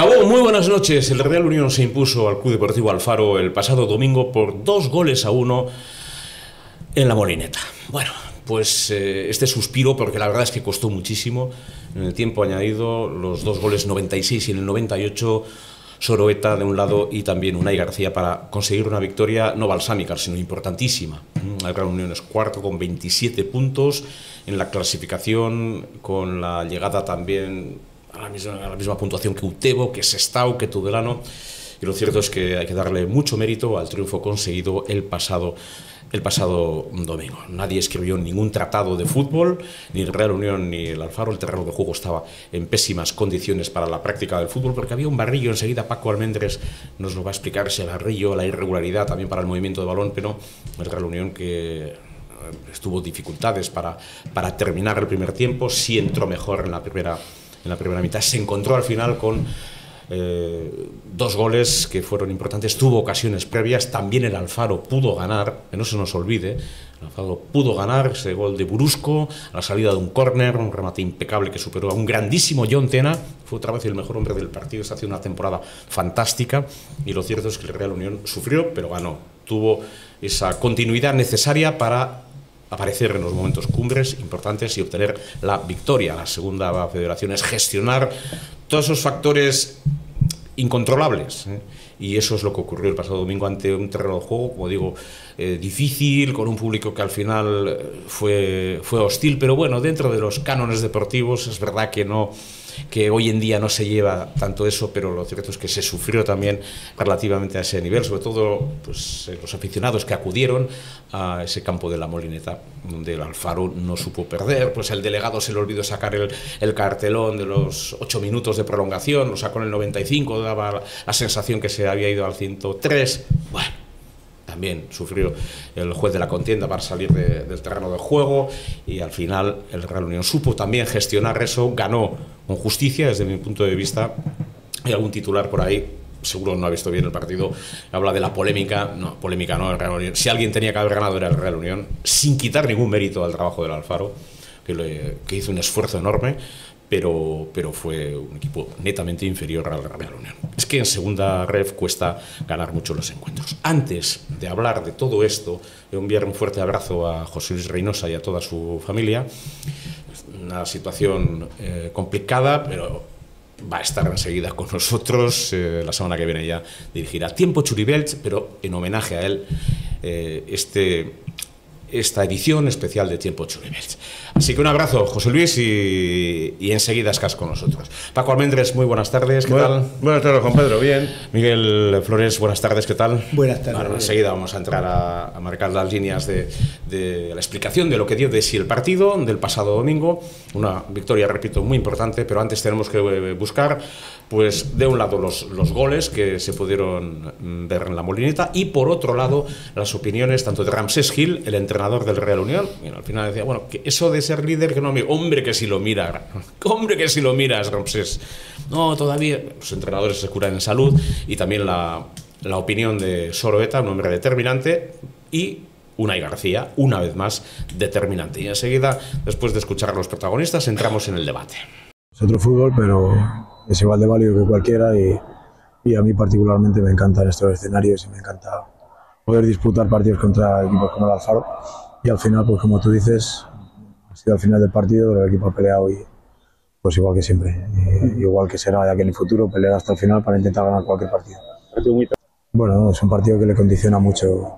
Gabón, muy buenas noches. El Real Unión se impuso al Club Deportivo Alfaro el pasado domingo por 2-1 en La Molineta. Bueno, pues este suspiro, porque la verdad es que costó muchísimo en el tiempo añadido, los dos goles 96 y en el 98, Soroeta de un lado y también Unai García para conseguir una victoria no balsámica, sino importantísima. El Real Unión es cuarto con 27 puntos en la clasificación, con la llegada también a la misma puntuación que Utebo, que Sestao, que Tudelano, y lo cierto es que hay que darle mucho mérito al triunfo conseguido el pasado domingo. Nadie escribió ningún tratado de fútbol, ni el Real Unión ni el Alfaro. El terreno de juego estaba en pésimas condiciones para la práctica del fútbol, porque había un barrillo. Enseguida Paco Almendres nos lo va a explicar, ese barrillo, la irregularidad también para el movimiento de balón, pero el Real Unión que tuvo dificultades para terminar el primer tiempo, sí entró mejor en la primera mitad, se encontró al final con dos goles que fueron importantes, tuvo ocasiones previas, también el Alfaro pudo ganar, que no se nos olvide, el Alfaro pudo ganar, ese gol de Brusco, a la salida de un córner, un remate impecable que superó a un grandísimo John Tena, fue otra vez el mejor hombre del partido, está haciendo una temporada fantástica, y lo cierto es que el Real Unión sufrió, pero ganó, tuvo esa continuidad necesaria para aparecer en los momentos cumbres importantes y obtener la victoria. La segunda federación es gestionar todos esos factores incontrolables, y eso es lo que ocurrió el pasado domingo ante un terreno de juego, como digo, difícil, con un público que al final fue hostil, pero bueno, dentro de los cánones deportivos es verdad que hoy en día no se lleva tanto eso, pero lo cierto es que se sufrió también relativamente a ese nivel, sobre todo pues, los aficionados que acudieron a ese campo de La Molineta, donde el Alfaro no supo perder, pues el delegado se le olvidó sacar el cartelón de los 8 minutos de prolongación, lo sacó en el 95, daba la sensación que se había ido al 103, bueno, también sufrió el juez de la contienda para salir del terreno de juego, y al final el Real Unión supo también gestionar eso, ganó con justicia desde mi punto de vista. Hay algún titular por ahí, seguro no ha visto bien el partido, habla de la polémica no, el Real Unión. Si alguien tenía que haber ganado era el Real Unión, sin quitar ningún mérito al trabajo del Alfaro, que hizo un esfuerzo enorme, pero fue un equipo netamente inferior al Real Unión. Es que en segunda ref cuesta ganar mucho los encuentros. Antes de hablar de todo esto, enviar un fuerte abrazo a José Luis Reynosa y a toda su familia. Una situación complicada, pero va a estar enseguida con nosotros. La semana que viene ya dirigirá Tiempo Churibelts, pero en homenaje a él esta edición especial de Tiempo Churibelts. Así que un abrazo, José Luis, y enseguida estás con nosotros. Paco Almendres, muy buenas tardes, ¿qué tal? Buenas tardes, Juan Pedro, bien. Miguel Flores, buenas tardes, ¿qué tal? Buenas tardes. Bueno, enseguida vamos a entrar a marcar las líneas de la explicación de lo que dio de sí el partido del pasado domingo. Una victoria, repito, muy importante, pero antes tenemos que buscar, pues, de un lado los goles que se pudieron ver en La Molineta, y por otro lado las opiniones tanto de Ramsés Gil, el entrenador del Real Unión, y al final decía, bueno, que eso de ser líder, que no me... Hombre, que si lo mira, hombre, que si lo miras, Ramsés. No, todavía los entrenadores se curan en salud, y también la opinión de Soroeta, un hombre determinante, y Unai García, una vez más, determinante. Y enseguida, después de escuchar a los protagonistas, entramos en el debate. Es otro fútbol, pero es igual de válido que cualquiera, y a mí particularmente me encantan estos escenarios y me encanta poder disputar partidos contra equipos como el Alfaro, y al final, pues como tú dices, ha sido al final del partido, pero el equipo ha peleado, y pues igual que siempre, igual que será ya que en el futuro, pelear hasta el final para intentar ganar cualquier partido. Bueno, es un partido que le condiciona mucho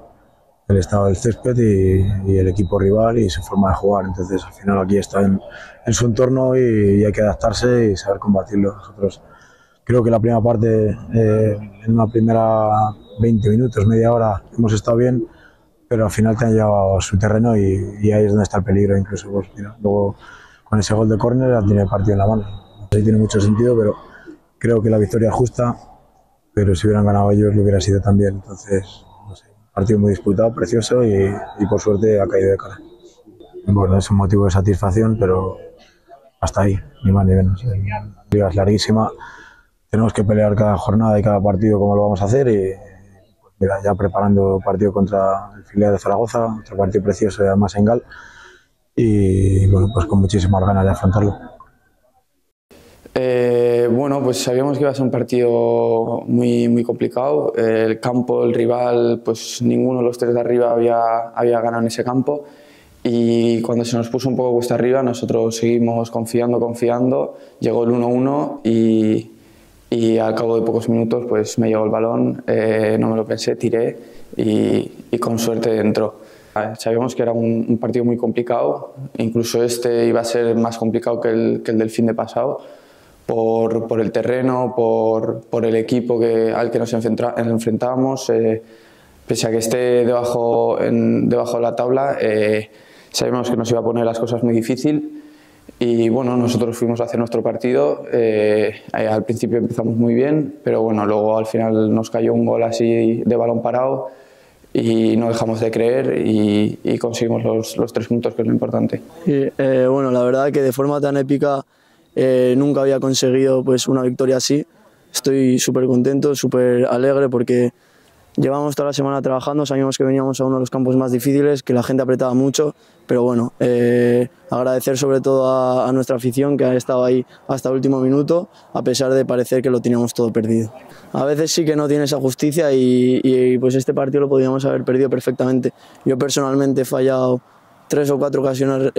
el estado del césped y el equipo rival y su forma de jugar, entonces al final aquí está en su entorno y hay que adaptarse y saber combatirlo. Nosotros creo que la primera parte, en una primera 20 minutos, media hora, hemos estado bien, pero al final te han llevado a su terreno y ahí es donde está el peligro. Incluso pues, mira, luego con ese gol de córner tiene el partido en la mano. Ahí tiene mucho sentido, pero creo que la victoria es justa, pero si hubieran ganado ellos lo hubiera sido también. Entonces, no sé, un partido muy disputado, precioso, y por suerte ha caído de cara. Bueno, es un motivo de satisfacción, pero hasta ahí, ni más ni menos. La liga es larguísima, tenemos que pelear cada jornada y cada partido como lo vamos a hacer, y pues mira, ya preparando partido contra el filial de Zaragoza, otro partido precioso además en Gal, y bueno, pues con muchísimas ganas de afrontarlo. Bueno, pues sabíamos que iba a ser un partido muy complicado. El campo, el rival, pues ninguno de los tres de arriba había ganado en ese campo. Y cuando se nos puso un poco cuesta arriba, nosotros seguimos confiando. Llegó el 1-1 y al cabo de pocos minutos pues me llegó el balón, no me lo pensé, tiré y con suerte entró. Sabíamos que era un partido muy complicado, incluso este iba a ser más complicado que el del fin de pasado, por el terreno, por el equipo al que nos enfrentábamos. Pese a que esté debajo de la tabla, sabíamos que nos iba a poner las cosas muy difícil y bueno, nosotros fuimos a hacer nuestro partido. Al principio empezamos muy bien, pero bueno, luego al final nos cayó un gol así de balón parado y no dejamos de creer y conseguimos los 3 puntos, que es lo importante. Bueno, la verdad que de forma tan épica nunca había conseguido pues una victoria así. Estoy súper contento, súper alegre porque llevamos toda la semana trabajando, sabíamos que veníamos a uno de los campos más difíciles, que la gente apretaba mucho, pero bueno, agradecer sobre todo a nuestra afición que ha estado ahí hasta el último minuto, a pesar de parecer que lo teníamos todo perdido. A veces sí que no tiene esa justicia y pues este partido lo podíamos haber perdido perfectamente. Yo personalmente he fallado 3 o 4 ocasiones,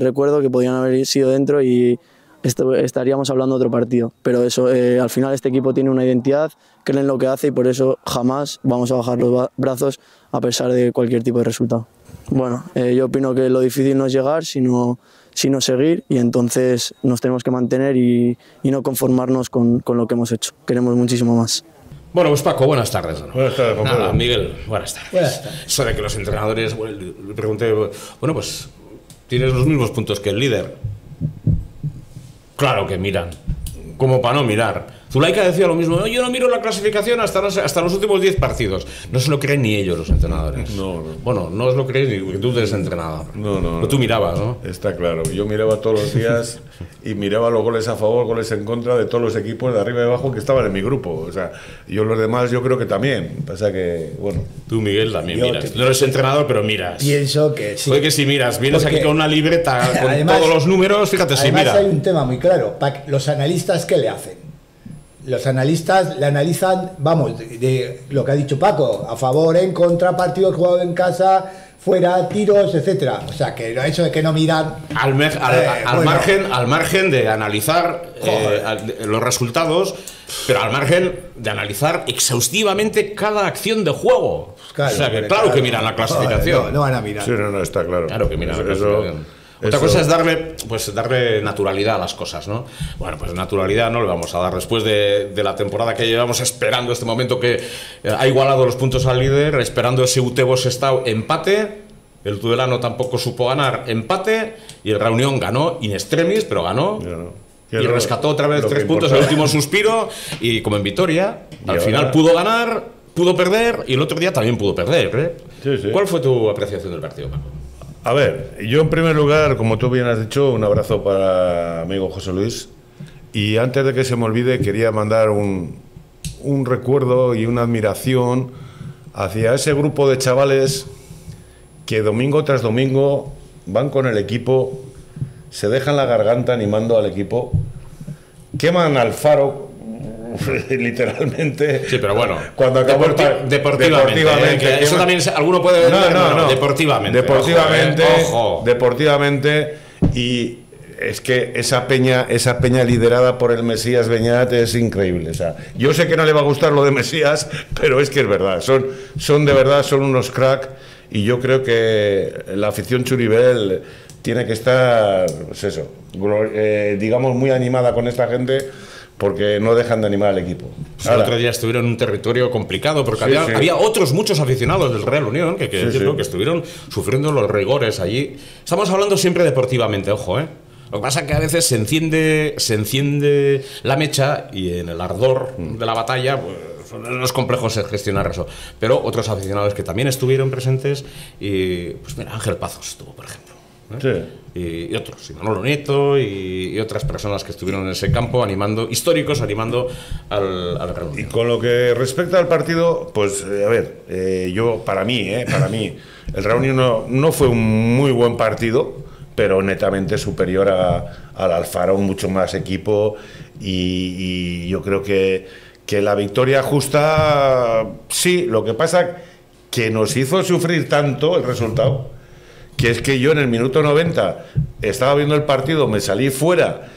recuerdo que podían haber sido dentro y estaríamos hablando de otro partido, pero eso, al final este equipo tiene una identidad, cree en lo que hace y por eso jamás vamos a bajar los brazos a pesar de cualquier tipo de resultado. Bueno, yo opino que lo difícil no es llegar, sino seguir, y entonces nos tenemos que mantener y no conformarnos con lo que hemos hecho. Queremos muchísimo más. Bueno, pues Paco, buenas tardes. ¿No? Buenas tardes, Juan Pablo. Nada, Miguel, buenas tardes. Buenas tardes. Eso de que los entrenadores, bueno, le pregunté, bueno, pues tienes los mismos puntos que el líder. Claro que miran, como para no mirar. Zulaika decía lo mismo, no, yo no miro la clasificación hasta los últimos 10 partidos. No se lo creen ni ellos, los entrenadores. No. Bueno, no os lo creéis ni porque tú eres entrenador. No. Tú mirabas, ¿no? Está claro. Yo miraba todos los días y miraba los goles a favor, goles en contra de todos los equipos de arriba y abajo que estaban en mi grupo. O sea, yo los demás yo creo que también. Pasa que, bueno. Tú, Miguel, también miras. No eres entrenador, pero miras. Pienso que sí. Oye, que si miras, vienes Porque aquí con una libreta con además, todos los números, fíjate si además mira. hay un tema muy claro. Los analistas, ¿qué le hacen? Los analistas le analizan, vamos, de lo que ha dicho Paco, a favor, en contra, partidos jugados en casa, fuera, tiros, etcétera. O sea, que eso de que no miran... Al margen de analizar los resultados, pero al margen de analizar exhaustivamente cada acción de juego. Claro, o sea, que claro que miran la clasificación. No van a mirar. Sí, no, está claro. Claro que miran la clasificación. Otra cosa es darle naturalidad a las cosas, ¿no? Bueno, pues naturalidad no le vamos a dar después de la temporada que llevamos esperando este momento que ha igualado los puntos al líder, esperando ese Utebo-Sestao empate. El Tudelano tampoco supo ganar, empate, y el Reunión ganó in extremis, pero ganó. Y rescató otra vez 3 puntos, el último suspiro, y como en Vitoria, al final pudo ganar, pudo perder, y el otro día también pudo perder. Sí. ¿Cuál fue tu apreciación del partido, Paco? A ver, yo en primer lugar, como tú bien has dicho, un abrazo para amigo José Luis. Y antes de que se me olvide, quería mandar un recuerdo y una admiración hacia ese grupo de chavales que domingo tras domingo van con el equipo, se dejan la garganta animando al equipo, queman al Faro literalmente. Sí, pero bueno, cuando acabó deportivamente, eso también alguno puede ver. No, deportivamente, y es que esa peña liderada por el Mesías Beñat es increíble. O sea, yo sé que no le va a gustar lo de Mesías, pero es que es verdad, son de verdad, son unos crack, y yo creo que la afición Churibel tiene que estar, pues eso, digamos, muy animada con esta gente, porque no dejan de animar al equipo. El otro día estuvieron en un territorio complicado, porque había otros muchos aficionados del Real Unión que estuvieron sufriendo los rigores allí. Estamos hablando siempre deportivamente, ojo, ¿eh? Lo que pasa es que a veces se enciende la mecha y en el ardor de la batalla no es complejo gestionar eso. Pero otros aficionados que también estuvieron presentes, y pues mira, Ángel Pazos estuvo, por ejemplo. Y otros, y Manolo Nieto y otras personas que estuvieron en ese campo históricos animando al Real Unión. Y con lo que respecta al partido, pues a ver, para mí el Real Unión no fue un muy buen partido, pero netamente superior al Alfaro, mucho más equipo, y yo creo que la victoria justa, sí, lo que pasa que nos hizo sufrir tanto el resultado, que es que yo en el minuto 90 estaba viendo el partido, me salí fuera,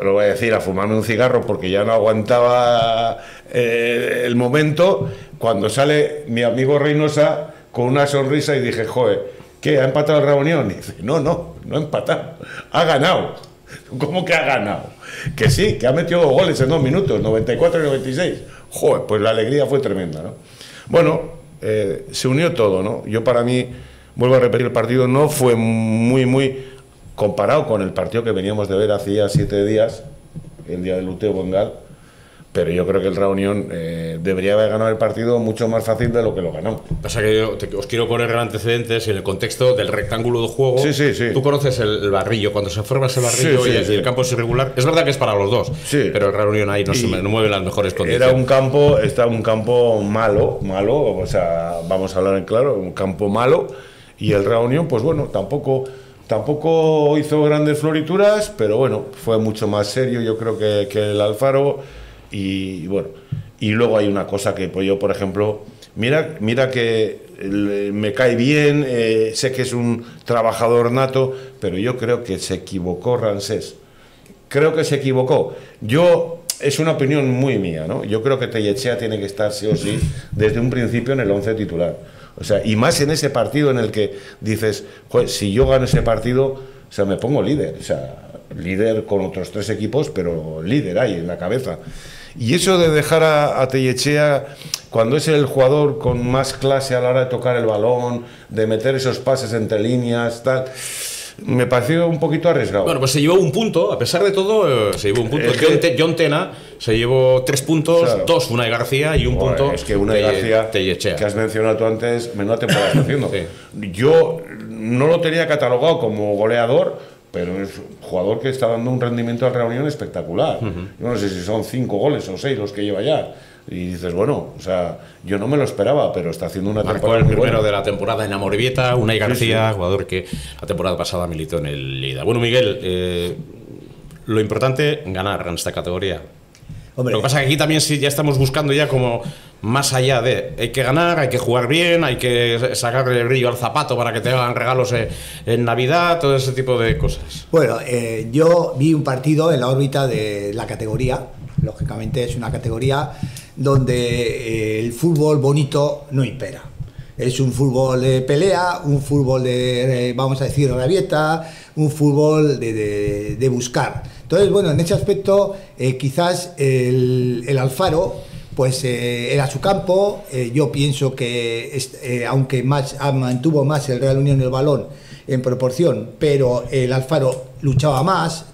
lo voy a decir, a fumarme un cigarro porque ya no aguantaba el momento, cuando sale mi amigo Reynosa con una sonrisa y dije, joder, ¿qué? ¿Ha empatado el Real Unión? Y dice, no ha empatado, ha ganado. ¿Cómo que ha ganado? Que sí, que ha metido goles en 2 minutos, 94 y 96. Joder, pues la alegría fue tremenda, ¿no? Bueno, se unió todo, ¿no? Yo, para mí, vuelvo a repetir, el partido no fue muy comparado con el partido que veníamos de ver hacía 7 días, el día del Utebo en Gal, pero yo creo que el Real Unión debería haber ganado el partido mucho más fácil de lo que lo ganó. Pasa que os quiero poner en antecedentes en el contexto del rectángulo de juego. Sí. Tú conoces el barrillo, cuando se forma ese barrillo y el campo es irregular. Es verdad que es para los dos, pero el Real Unión ahí no mueve las mejores condiciones. Está un campo malo, o sea, vamos a hablar en claro, un campo malo, y el Real Unión, pues bueno, tampoco hizo grandes florituras, pero bueno, fue mucho más serio, yo creo, que el Alfaro. Y bueno, y luego hay una cosa que, pues yo, por ejemplo, mira que me cae bien, sé que es un trabajador nato, pero yo creo que se equivocó Ransés. Creo que se equivocó. Es una opinión muy mía, ¿no? Yo creo que Tellechea tiene que estar sí o sí desde un principio en el 11 titular. O sea, y más en ese partido en el que dices, joder, si yo gano ese partido, o sea, me pongo líder, o sea, líder con otros 3 equipos, pero líder ahí en la cabeza. Y eso de dejar a Tellechea, cuando es el jugador con más clase a la hora de tocar el balón, de meter esos pases entre líneas, tal, me pareció un poquito arriesgado. Bueno, pues se llevó un punto, a pesar de todo, se llevó un punto. John Tena se llevó 3 puntos, claro. 2 Unai García y un punto. Es que Unai García, Tellechea, que has mencionado tú antes, menuda temporada está haciendo. Sí. Yo no lo tenía catalogado como goleador, pero es un jugador que está dando un rendimiento al Real Unión espectacular. Yo no sé si son 5 goles o 6 los que lleva ya. Y dices, bueno, o sea, yo no me lo esperaba, pero está haciendo una temporada. Marcó el primero de la temporada en Amorebieta, Unai García, jugador que la temporada pasada militó en el Lleida. Bueno, Miguel, lo importante, ganar en esta categoría. Hombre, lo que pasa es que aquí también sí ya estamos buscando ya como más allá de hay que ganar, hay que jugar bien, hay que sacarle el brillo al zapato para que te hagan regalos en Navidad, todo ese tipo de cosas. Bueno, yo vi un partido en la órbita de la categoría. Lógicamente es una categoría donde el fútbol bonito no impera. Es un fútbol de pelea, un fútbol de, vamos a decir, rabieta, un fútbol de buscar. Entonces, bueno, en ese aspecto, quizás el Alfaro, pues era su campo. Yo pienso que, aunque mantuvo más el Real Unión el balón en proporción, pero el Alfaro luchaba más,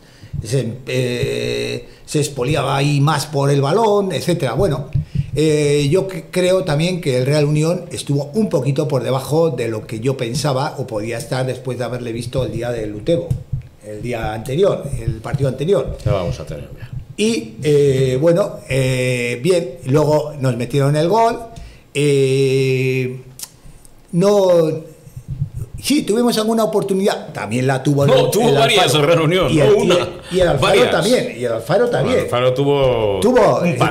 se expoliaba ahí más por el balón, etcétera. Bueno, yo creo también que el Real Unión estuvo un poquito por debajo de lo que yo pensaba o podía estar después de haberle visto el día del Utebo, el día anterior, el partido anterior. Ya vamos a tener ya. Y bueno, bien, luego nos metieron el gol. Sí, tuvimos alguna oportunidad, también la tuvo. Tuvo varias el Real Unión, y el Alfaro también. Y el Alfaro también. El Alfaro tuvo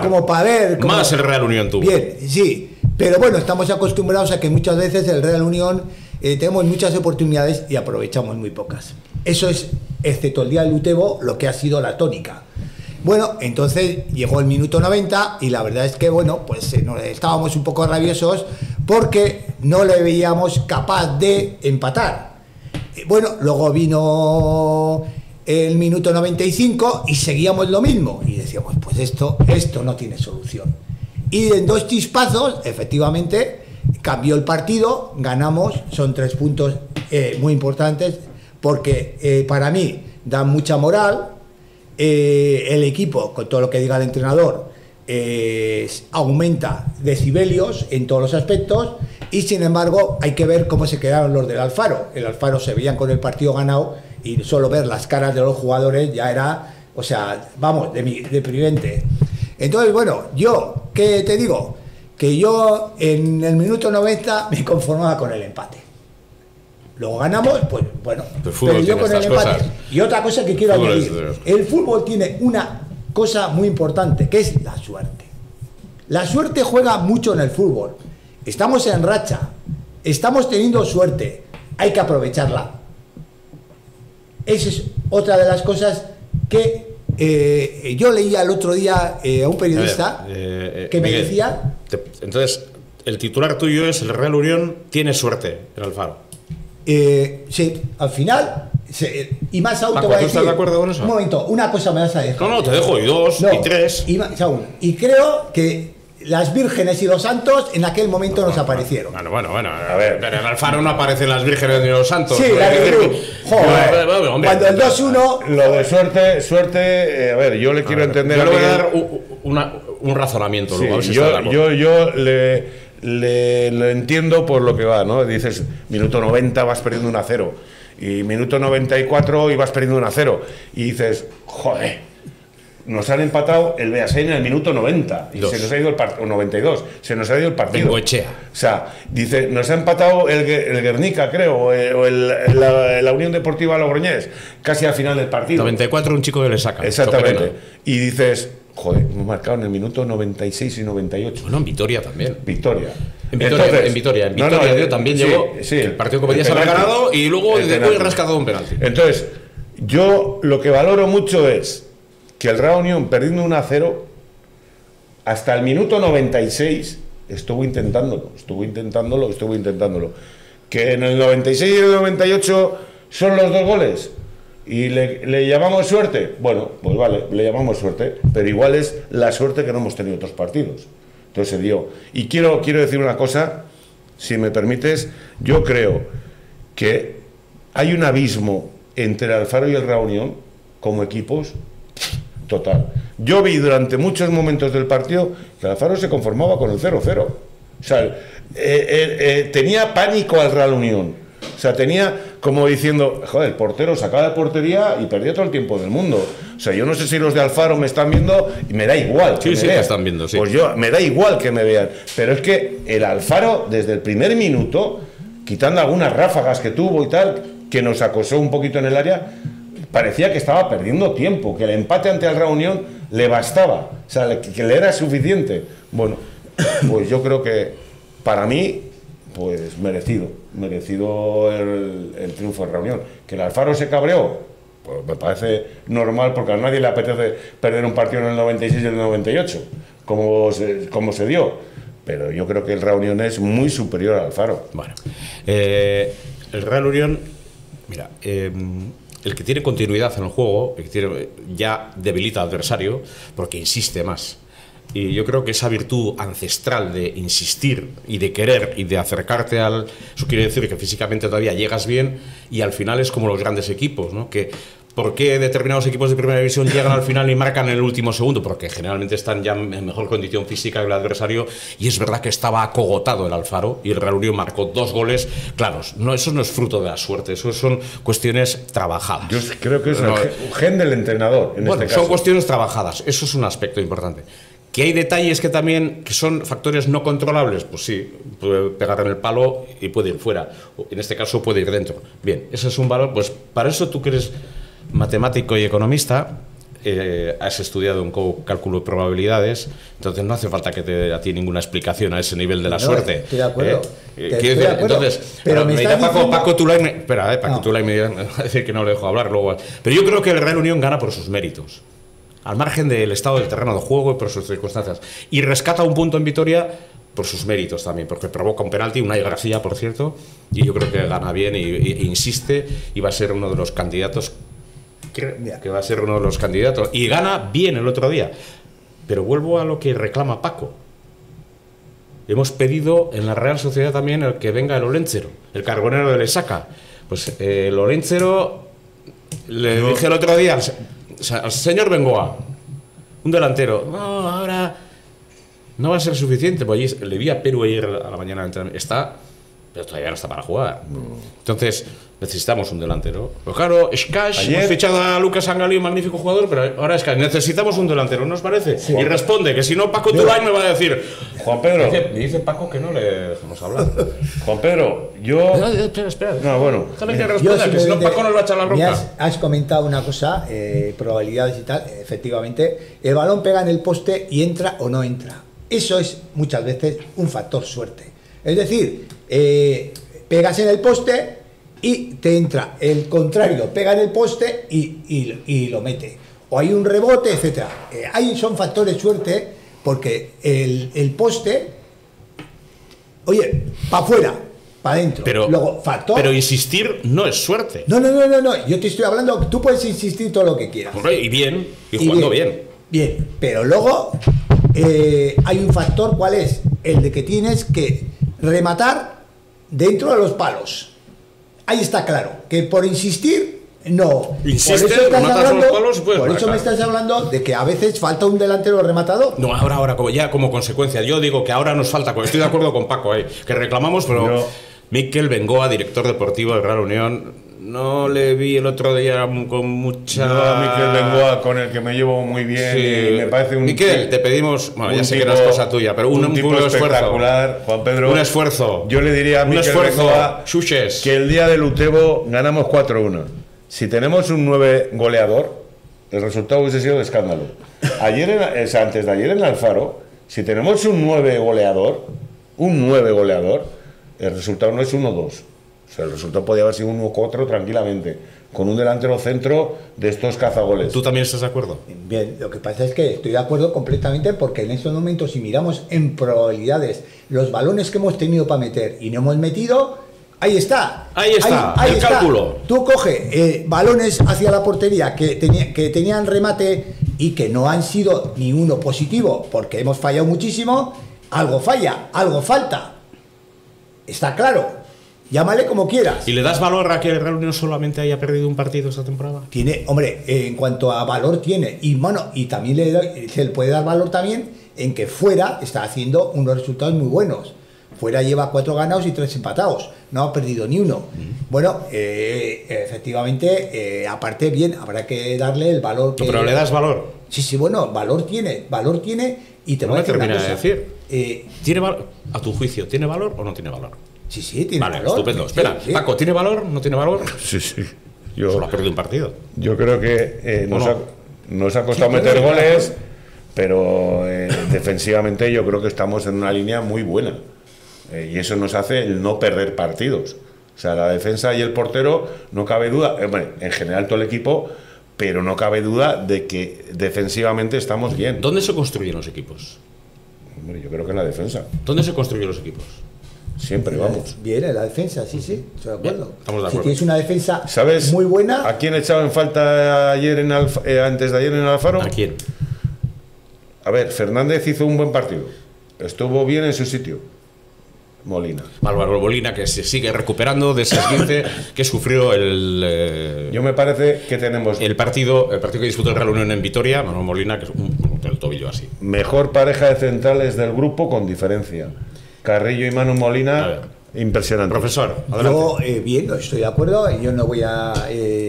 como para ver. Más el Real Unión tuvo. Bien, sí. Pero bueno, estamos acostumbrados a que muchas veces el Real Unión tenemos muchas oportunidades y aprovechamos muy pocas. Eso es, excepto el día del Utebo, lo que ha sido la tónica. Bueno, entonces llegó el minuto 90 y la verdad es que, bueno, pues estábamos un poco rabiosos porque no le veíamos capaz de empatar. Bueno, luego vino el minuto 95 y seguíamos lo mismo. Y decíamos, pues esto no tiene solución. Y en 2 chispazos, efectivamente, cambió el partido, ganamos, son 3 puntos muy importantes porque para mí dan mucha moral. El equipo, con todo lo que diga el entrenador, aumenta decibelios en todos los aspectos y sin embargo hay que ver cómo se quedaron los del Alfaro. El Alfaro se veían con el partido ganado y solo ver las caras de los jugadores ya era, o sea, vamos, deprimente. Entonces, bueno, yo, ¿qué te digo? Que yo en el minuto 90 me conformaba con el empate. Luego ganamos, pues bueno, pero yo con el empate. Y otra cosa que quiero añadir, el fútbol tiene una cosa muy importante, que es la suerte. La suerte juega mucho en el fútbol. Estamos en racha, estamos teniendo suerte, hay que aprovecharla. Esa es otra de las cosas que yo leía el otro día a un periodista que me Miguel, decía... Entonces, el titular tuyo es: el Real Unión tiene suerte en Alfaro. Sí, al final, y más aún te Paco, voy a ¿tú decir... estás de acuerdo con eso? Un momento, una cosa me vas a dejar. No, te dejo, y dos, No, y tres. y creo que las vírgenes y los santos en aquel momento nos aparecieron. Bueno, a ver, pero en Alfaro no aparecen las vírgenes ni los santos. Sí, la de Cruz. Joder, cuando el 2-1... Lo de suerte, a ver, yo le quiero entender Yo a le voy a Miguel. dar un razonamiento. Sí, luego, a ver si está de acuerdo. yo le entiendo por lo que va, ¿no? Dices, minuto 90 vas perdiendo 1-0 y minuto 94 y vas perdiendo 1-0 y dices, joder, nos han empatado el Beasain en el minuto 90 y se nos ha ido el partido, 92, se nos ha ido el partido. Bengoechea. O sea, dice, nos ha empatado el Guernica, creo, o la Unión Deportiva Logroñés, casi al final del partido. 94, un chico que le saca. Exactamente. Y dices, joder, hemos marcado en el minuto 96 y 98. Bueno, en Vitoria también. Victoria. En Vitoria tío, también llegó el partido que podías haber ganado y luego después rescatado un penalti. Entonces, yo lo que valoro mucho es que el Real Unión, perdiendo 1-0, hasta el minuto 96 estuvo intentándolo. Que en el 96 y el 98 son los 2 goles y le llamamos suerte. Bueno, pues vale, le llamamos suerte, pero igual es la suerte que no hemos tenido otros partidos. Entonces se dio. Y quiero decir una cosa, si me permites. Yo creo que hay un abismo entre el Alfaro y el Real Unión como equipos total. Yo vi durante muchos momentos del partido que el Alfaro se conformaba con el 0-0. O sea, tenía pánico al Real Unión. O sea, tenía como diciendo, joder, el portero sacaba de portería y perdía todo el tiempo del mundo. O sea, yo no sé si los de Alfaro me están viendo y me da igual. Sí, me están viendo, sí. Pues me da igual que me vean. Pero es que el Alfaro, desde el primer minuto, quitando algunas ráfagas que tuvo y tal, que nos acosó un poquito en el área, parecía que estaba perdiendo tiempo, que el empate ante el Real Unión le bastaba, o sea, que le era suficiente. Bueno, pues yo creo que para mí, pues merecido el triunfo del Real Unión. Que el Alfaro se cabreó, pues me parece normal, porque a nadie le apetece perder un partido en el 96 y el 98, como se dio. Pero yo creo que el Real Unión es muy superior al Alfaro. Bueno, el Real Unión, mira, el que tiene continuidad en el juego, el que ya debilita al adversario porque insiste más. Y yo creo que esa virtud ancestral de insistir y de querer y de acercarte eso quiere decir que físicamente todavía llegas bien, y al final es como los grandes equipos, ¿no? Que ¿por qué determinados equipos de primera división llegan al final y marcan en el último segundo? Porque generalmente están ya en mejor condición física que el adversario, y es verdad que estaba acogotado el Alfaro y el Real Unión marcó 2 goles claros. No, eso no es fruto de la suerte, eso son cuestiones trabajadas. Yo creo que es un gen del entrenador, en este caso. Son cuestiones trabajadas, eso es un aspecto importante. ¿Que hay detalles que también que son factores no controlables? Pues sí, puede pegar en el palo y puede ir fuera. En este caso puede ir dentro. Bien, ese es un valor. Pues para eso tú que eres matemático y economista, has estudiado un cálculo de probabilidades, entonces no hace falta que te dé a ti ninguna explicación a ese nivel de la suerte. Estoy de acuerdo. Entonces, pero me está diciendo... Paco Tulay me va a decir que no le dejo hablar luego. Pero yo creo que el Real Unión gana por sus méritos, al margen del estado del terreno de juego y por sus circunstancias, y rescata un punto en Vitoria por sus méritos también, porque provoca un penalti, una García, por cierto, y yo creo que gana bien e insiste, y va a ser uno de los candidatos, y gana bien el otro día. Pero vuelvo a lo que reclama Paco. Hemos pedido en la Real Sociedad también el que venga el Olentzero, el carbonero de Lesaca. Pues el Olentzero, le dije el otro día al señor Bengoa, un delantero, no, ahora no va a ser suficiente. Pues allí, le vi a Perú ayer a la mañana, está pero todavía no está para jugar. Entonces, necesitamos un delantero. Pero claro, Skash, Ayer- hemos fichado a Lucas Angali, un magnífico jugador, pero ahora Skash, necesitamos un delantero, ¿no os parece? Sí. Y responde que si no, Paco Tulay me va a decir. Juan Pedro. Me dice Paco que no le dejemos hablar. Juan Pedro, yo... Espera. No, bueno. Déjale que Yo responda, que si no, simplemente- Paco nos va a echar la me bronca. has comentado una cosa, probabilidades y tal, efectivamente, el balón pega en el poste y entra o no entra. Eso es muchas veces un factor suerte. Es decir, pegas en el poste y te entra, el contrario, pega en el poste y lo mete. O hay un rebote, etcétera. Ahí son factores suerte porque el poste, oye, para afuera, para adentro. Pero, Luego, factor. pero insistir no es suerte. No, yo te estoy hablando, tú puedes insistir todo lo que quieras. Hombre, y bien, y jugando bien. Bien, pero luego hay un factor, ¿cuál es? El de que tienes que rematar dentro de los palos. Ahí está claro, que por insistir, no. Insistes, por eso estás rematas hablando, los palos y puedes por eso me marcar. estás hablando de que a veces falta un delantero rematador. No, ahora, como consecuencia. Yo digo que ahora nos falta, estoy de acuerdo con Paco, que reclamamos, pero Yo- Mikel Bengoa, director deportivo del Real Unión, no le vi el otro día con mucha... Yo a Miquel Bengoa, con el que me llevo muy bien, y me parece un... Miquel, te pedimos, bueno, ya un sé que tipo- no es cosa tuya, pero un tipo esfuerzo. espectacular, Juan Pedro. Un esfuerzo. Yo le diría a un Miquel esfuerzo. Bengoa Xuxes. que el día del Utebo ganamos 4-1. Si tenemos un 9 goleador, el resultado hubiese sido de escándalo. Antes de ayer en Alfaro, si tenemos un 9 goleador, el resultado no es 1-2. O sea, el resultado podía haber sido 1-4 tranquilamente, con un delantero centro de estos cazagoles. ¿Tú también estás de acuerdo? Bien, lo que pasa es que estoy de acuerdo completamente porque en estos momentos, si miramos en probabilidades los balones que hemos tenido para meter y no hemos metido, ahí está. Ahí está, el cálculo. Tú coge balones hacia la portería que tenían remate y que no han sido ni uno positivo porque hemos fallado muchísimo, algo falla, algo falta. Está claro. Llámale como quieras. ¿Y le das valor a que el Real Unión solamente haya perdido un partido esta temporada? Tiene, hombre, en cuanto a valor tiene, y bueno, y también se le puede dar valor también en que fuera está haciendo unos resultados muy buenos. Fuera lleva 4 ganados y 3 empatados, no ha perdido ni uno. Bueno, efectivamente, aparte bien, habrá que darle el valor que... ¿Pero le das valor? Sí, bueno, valor tiene y te No voy a me decir una termina de cosa. decir. ¿Tiene a tu juicio, ¿tiene valor o no tiene valor? Sí, tiene Vale, valor. estupendo. Espera, Sí. Paco, ¿tiene valor? ¿No tiene valor? Sí. Solo ha perdido un partido. Yo creo que ¿O no? nos ha costado Sí, meter claro. goles, pero defensivamente yo creo que estamos en una línea muy buena. Y eso nos hace el no perder partidos. O sea, la defensa y el portero, no cabe duda, bueno, en general todo el equipo, pero no cabe duda de que defensivamente estamos bien. ¿Dónde se construyen los equipos? Hombre, yo creo que en la defensa. ¿Dónde se construyen los equipos? Siempre, vamos. Bien, en la defensa, sí, estoy de acuerdo. Bien, estamos de Si acuerdo. tienes una defensa ¿Sabes muy buena, a quién echaba en falta ayer antes de ayer en Alfaro? ¿A quién? A ver, Fernández hizo un buen partido. Estuvo bien en su sitio. Molina. Álvaro Molina, que se sigue recuperando de ese esguince que sufrió Yo me parece que tenemos el partido que disputó el Real Unión en Vitoria. Manuel Molina, que es el tobillo así. mejor pareja de centrales del grupo con diferencia. Carrillo y Manu A Molina, ver. impresionante. Profesor, adelante. yo bien, estoy de acuerdo, yo no voy a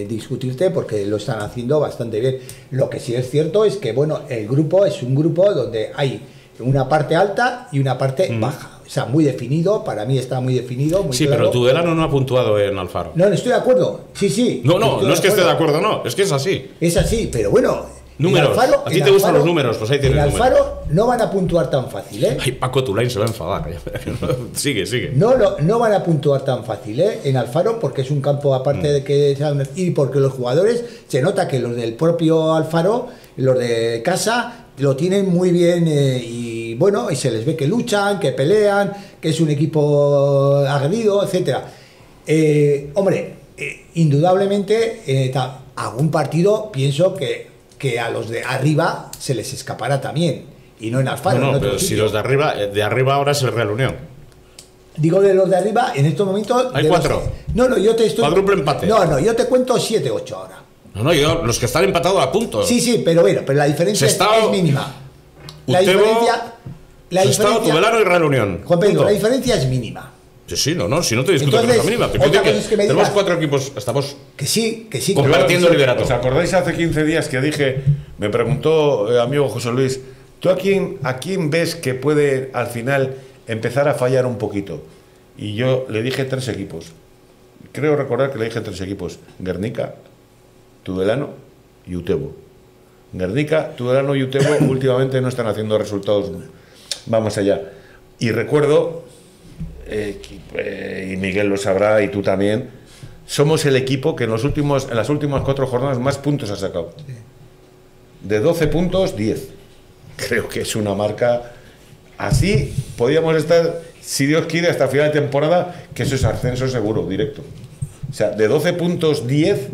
discutirte porque lo están haciendo bastante bien. Lo que sí es cierto es que, bueno, el grupo es un grupo donde hay una parte alta y una parte baja. O sea, muy definido, para mí está muy definido. Muy Sí, claro. pero Tudelano no ha puntuado en Alfaro. No, estoy de acuerdo. Sí. No estoy es que esté de acuerdo, no, es que es así. Es así, pero bueno. Números. en Alfaro- A ti en te gustan Alfaro- los números, pues ahí tienes En números. Alfaro no van a puntuar tan fácil, ¿eh? Ay, Paco Tulain se va a enfadar. Sigue. No van a puntuar tan fácil, ¿eh? En Alfaro, porque es un campo aparte de que sea y porque los jugadores se nota que los del propio Alfaro, los de casa, lo tienen muy bien y bueno, y se les ve que luchan, que pelean, que es un equipo aguerrido, etcétera. Hombre, indudablemente algún partido pienso que a los de arriba se les escapará también y no en Alfaro. en No, otro pero si sitio. los de arriba ahora es el Real Unión. Digo de los de arriba, en estos momentos... Hay de los 4. que- No, yo te estoy... Cuádruple empate. No, yo te cuento 7-8 ahora. No, yo, los que están empatados a punto. Sí, pero bueno, pero la diferencia Sestao, es mínima. La Utebo, diferencia... Sestao, Tudelano y Real Unión. Juan Pedro, Punto. la diferencia es mínima. Sí, no, si no te discuto Entonces, con la mínima. otra cosa es que me tenemos digas- 4 equipos, estamos Que sí. compartiendo el liderato. ¿Os acordáis hace 15 días que dije, me preguntó amigo José Luis, ¿tú a quién ves que puede al final empezar a fallar un poquito? Y yo le dije 3 equipos. Creo recordar que le dije 3 equipos. Guernica, Tudelano y Utebo. Guernica, Tudelano y Utebo últimamente no están haciendo resultados. Vamos allá. Y recuerdo, y Miguel lo sabrá y tú también, somos el equipo que en las últimas 4 jornadas más puntos ha sacado. De 12 puntos, 10. Creo que es una marca. Así podríamos estar, si Dios quiere, hasta final de temporada, que eso es ascenso seguro, directo. O sea, de 12 puntos, 10.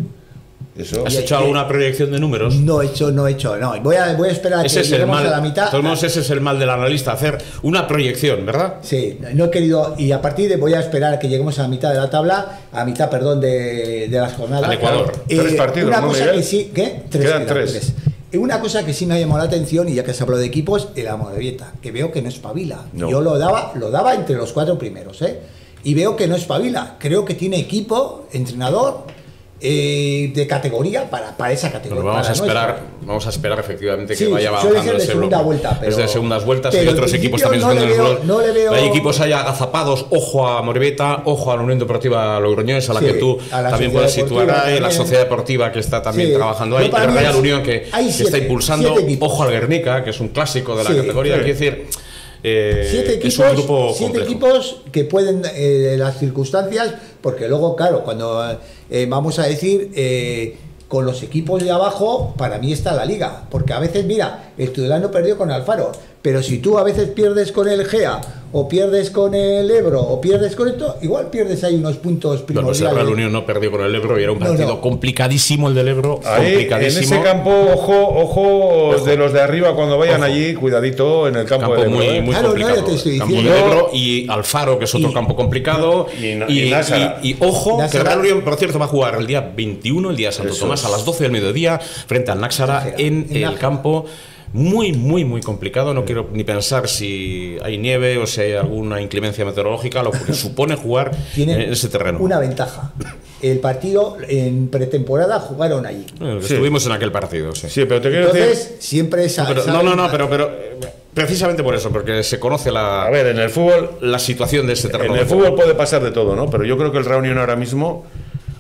Eso. ¿Has hecho alguna proyección de números? No he hecho. No. Voy a esperar a que Ese es el lleguemos mal, a la mitad. de todos modos, ese es el mal del analista, hacer una proyección, ¿verdad? Sí, no he querido, y a partir de voy a esperar a que lleguemos a la mitad de la tabla, a mitad, perdón, de las jornadas. Al Ecuador. 3 partidos, una ¿no, cosa Miguel? que sí, ¿qué? Quedan 3. Una cosa que sí me ha llamado la atención, y ya que se habló de equipos, el Amorebieta, que veo que no espabila. No. Yo lo daba entre los 4 primeros, y veo que no espabila. Creo que tiene equipo, entrenador, de categoría para esa categoría. Bueno, para vamos a esperar efectivamente que Sí, vaya suele avanzando ser de ese segunda bloque. vuelta, pero- Es de segundas vueltas, pero y en otros equipos principio también no están en le el veo- rol. no le veo- Hay equipos ahí agazapados, ojo a Morevieta, ojo a la Unión Deportiva Logroñés, a la Sí, que tú a la también Sociedad puedes situar Deportiva ahí, la también. Sociedad Deportiva que está también Sí. trabajando Yo ahí, para el mí Real es- Unión que hay está 7 impulsando, equipos. ojo al Guernica, que es un clásico de la Sí, categoría, sí. quiero decir, 7 es un grupo equipos, 7 complejo. equipos que pueden, las circunstancias, porque luego, claro, cuando vamos a decir, con los equipos de abajo, para mí está la liga, porque a veces, mira, el Tudelano perdió con Alfaro, pero si tú a veces pierdes con el GEA, o pierdes con el Ebro, o pierdes con esto, igual pierdes ahí unos puntos Bueno, primordiales. el Real Unión no perdió con el Ebro y era un No, partido no. complicadísimo el del Ebro, Ahí, en complicadísimo. ese campo, ojo de los de arriba cuando vayan allí, cuidadito en el campo, Campo del Ebro, muy, muy Claro, no, complicado. ya te estoy Campo diciendo. del Ebro y Alfaro, que es otro Y- campo complicado. y Nássara. Y ojo, que el Nássara. Real Unión, por cierto, va a jugar el día 21, el día de Santo Eso Tomás, es. a las 12 del mediodía, frente al Náxara, en el Nájera. campo. Muy complicado. No quiero ni pensar si hay nieve o si hay alguna inclemencia meteorológica, lo que supone jugar Tienen en ese terreno. una ventaja. El partido en pretemporada jugaron allí. Bueno, Sí. Estuvimos en aquel partido, sí. Sí, pero te quiero Entonces, decir, siempre esa. Pero, pero precisamente por eso, porque se conoce a ver, en el fútbol la situación de ese terreno. En el fútbol puede pasar de todo, ¿no? Pero yo creo que el Real Unión ahora mismo,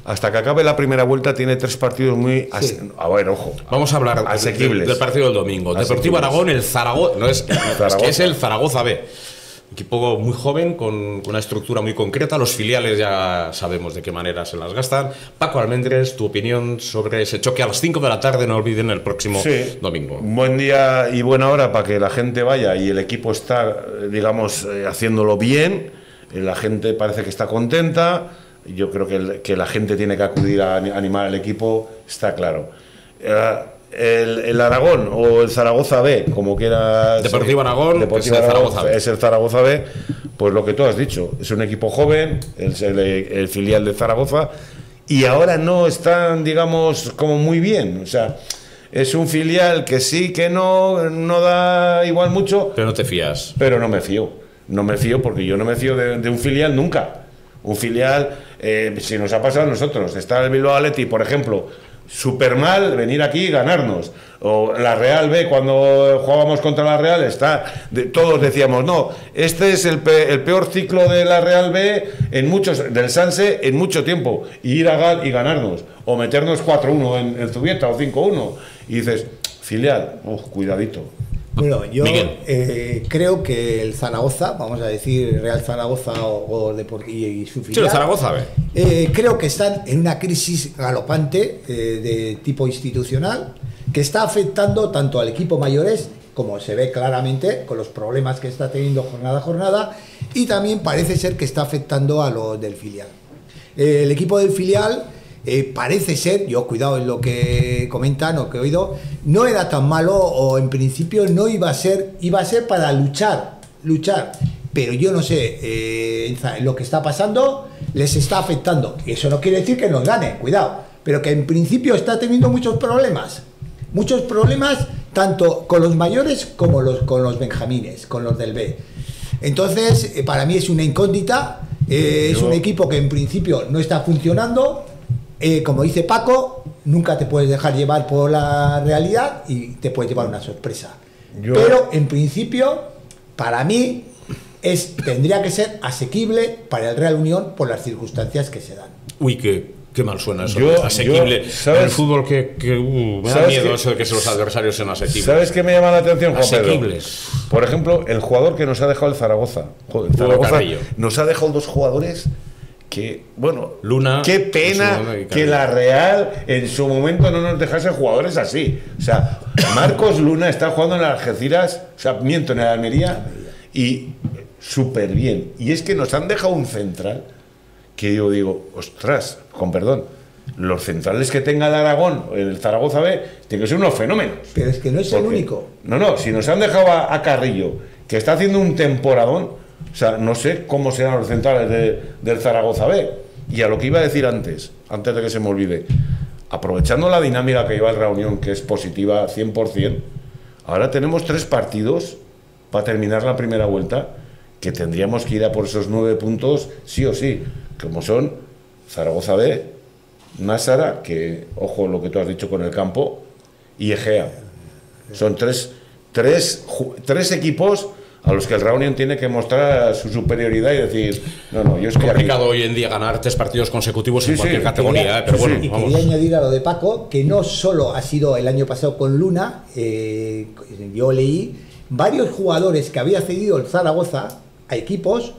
hasta que acabe la primera vuelta, tiene 3 partidos muy... A ver, ojo. Vamos a hablar Asequibles. del partido del domingo. Deportivo Asequibles. Aragón, el Zaragoza. No es, Zaragoza. es que es el Zaragoza B. Equipo muy joven, con una estructura muy concreta. Los filiales ya sabemos de qué manera se las gastan. Paco Almendres, tu opinión sobre ese choque a las 5 de la tarde, no olviden, el próximo Sí, domingo. un buen día y buena hora para que la gente vaya y el equipo está, digamos, haciéndolo bien. La gente parece que está contenta. Yo creo que la gente tiene que acudir a animar al equipo, está claro. El Aragón o el Zaragoza B, como quieras. Deportivo Aragón, Deportivo que es el Aragón, Zaragoza B. es el Zaragoza B, pues lo que tú has dicho, es un equipo joven, es el filial de Zaragoza, y ahora no están, digamos, como muy bien. O sea, es un filial que sí, que no da igual mucho, Pero no te fías. pero no me fío. No me fío porque yo no me fío de un filial nunca. Un filial, si nos ha pasado a nosotros, está el Bilbao Athletic, por ejemplo, súper mal venir aquí y ganarnos. O la Real B, cuando jugábamos contra la Real, todos decíamos, no, este es el peor ciclo de la Real B del Sanse en mucho tiempo. Y ir a y ganarnos. O meternos 4-1 en Zubieta o 5-1. Y dices, filial, cuidadito. Bueno, yo Miguel. creo que el Zaragoza, vamos a decir Real Zaragoza y su Sí, filial, el Zaragoza B. creo que están en una crisis galopante de tipo institucional que está afectando tanto al equipo mayores, como se ve claramente con los problemas que está teniendo jornada a jornada, y también parece ser que está afectando a los del filial. El equipo del filial parece ser, yo cuidado en lo que comentan o que he oído, no era tan malo, o en principio no iba a ser para luchar, pero yo no sé, en lo que está pasando les está afectando, y eso no quiere decir que nos gane, cuidado, pero que en principio está teniendo muchos problemas tanto con los mayores como con los benjamines, con los del B. Entonces, para mí es una incógnita. Es un equipo que en principio no está funcionando. Como dice Paco, nunca te puedes dejar llevar por la realidad y te puedes llevar una sorpresa. Pero en principio, para mí, tendría que ser asequible para el Real Unión por las circunstancias que se dan. Uy, qué mal suena eso. Asequible. En el fútbol me da miedo eso de que los adversarios sean asequibles. ¿Sabes qué me llama la atención, Juan Pedro? Asequibles. Por ejemplo, el jugador que nos ha dejado el Zaragoza. Joder, Zaragoza nos ha dejado 2 jugadores que, bueno, Luna, qué pena que la Real en su momento no nos dejase jugadores así. O sea, Marcos Luna está jugando en el Algeciras, o sea, miento, en el Almería, y súper bien. Y es que nos han dejado un central que yo digo, ostras, con perdón, los centrales que tenga el Aragón, el Zaragoza B, tienen que ser unos fenómenos. Pero es que no es el único. No, si nos han dejado a Carrillo, que está haciendo un temporadón, o sea, no sé cómo serán los centrales del Zaragoza B. Y a lo que iba a decir antes de que se me olvide, aprovechando la dinámica que lleva el Real Unión, que es positiva 100%, ahora tenemos 3 partidos para terminar la primera vuelta, que tendríamos que ir a por esos 9 puntos sí o sí, como son Zaragoza B, Násara, que, ojo lo que tú has dicho con el campo, y Egea. Son tres equipos a los que el Real Unión tiene que mostrar su superioridad y decir, no, yo es complicado hoy en día ganar 3 partidos consecutivos en cualquier categoría, pero bueno, y quería añadir a lo de Paco, que no solo ha sido el año pasado con Luna, yo leí varios jugadores que había cedido el Zaragoza a equipos,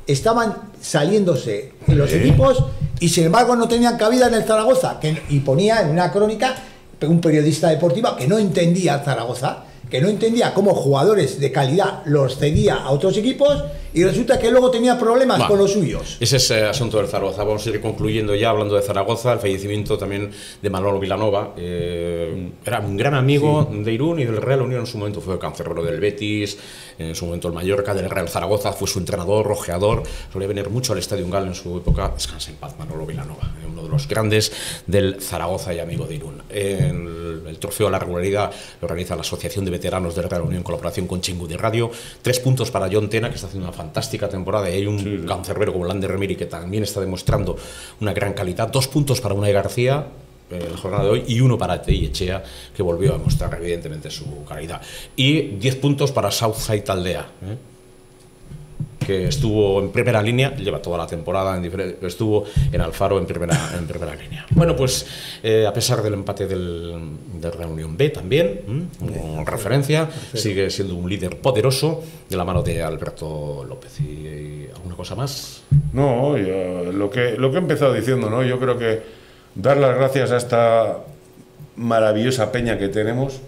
estaban saliéndose en los equipos y sin embargo no tenían cabida en el Zaragoza, y ponía en una crónica un periodista deportivo que no entendía el Zaragoza, que no entendía cómo jugadores de calidad los cedía a otros equipos y resulta que luego tenía problemas con los suyos. Ese es el asunto del Zaragoza. Vamos a ir concluyendo ya hablando de Zaragoza, el fallecimiento también de Manolo Vilanova. Era un gran amigo de Irún y del Real Unión. En su momento fue cancerbero del Betis, en su momento el Mallorca, del Real Zaragoza, fue su entrenador, rojeador. Solía venir mucho al Estadio Ungal en su época. Descansa en paz, Manolo Vilanova, uno de los grandes del Zaragoza y amigo de Irún. El trofeo a la regularidad lo organiza la Asociación de Veteranos del Real Unión en colaboración con Chingudi Radio. 3 puntos para John Tena, que está haciendo una fantástica temporada, y hay un cancerbero como Lander Remiri que también está demostrando una gran calidad. 2 puntos para Unai García en la jornada de hoy y 1 para Tei Echea, que volvió a demostrar evidentemente su calidad. Y 10 puntos para Southside Taldea, que estuvo en primera línea, lleva toda la temporada, estuvo en Alfaro en primera línea. Bueno, pues a pesar del empate del Real Unión B también, como referencia, sigue siendo un líder poderoso de la mano de Alberto López. ¿Y alguna cosa más? No, lo que he empezado diciendo, ¿no? Yo creo que dar las gracias a esta maravillosa peña que tenemos,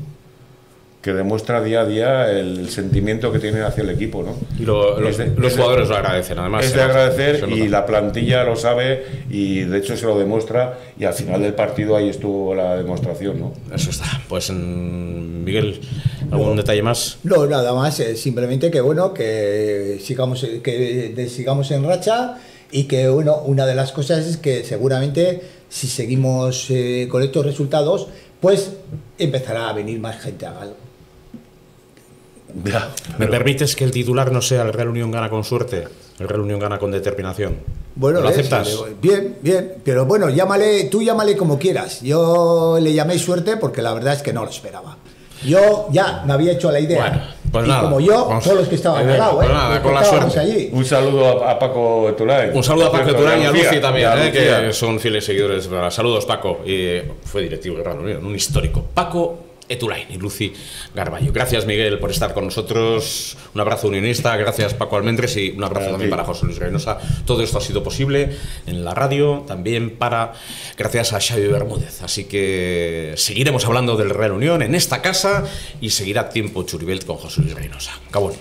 que demuestra día a día el sentimiento que tienen hacia el equipo, ¿no? Y los jugadores lo agradecen, además. Es de agradecer y la plantilla lo sabe y de hecho se lo demuestra y al final del partido ahí estuvo la demostración, ¿no? Eso está. Pues Miguel, ¿algún detalle más? No, nada más, simplemente que bueno, que sigamos en racha y que bueno, una de las cosas es que seguramente si seguimos con estos resultados, pues empezará a venir más gente a Gal. ¿Me permites que el titular no sea el Real Unión gana con suerte? El Real Unión gana con determinación. Bueno, ¿lo aceptas? Bien, pero bueno, tú llámale como quieras. Yo le llamé suerte porque la verdad es que no lo esperaba. Yo ya me había hecho la idea. Bueno, pues y nada, como yo, todos los que estaban al lado, pues nada, con la suerte. Allí. Un saludo a Paco Etulain. Un saludo a Paco Etulain y a Lucy también, que son fieles seguidores. Saludos, Paco. Y fue directivo de Real Unión, un histórico. Paco Etulain y Lucy Garballo. Gracias, Miguel, por estar con nosotros. Un abrazo unionista. Gracias, Paco Almendres, y un abrazo también para José Luis Reynosa. Todo esto ha sido posible en la radio, también gracias a Xavi Bermúdez. Así que seguiremos hablando del Real Unión en esta casa y seguirá Tiempo Churibelt con José Luis Reynosa. Cabón.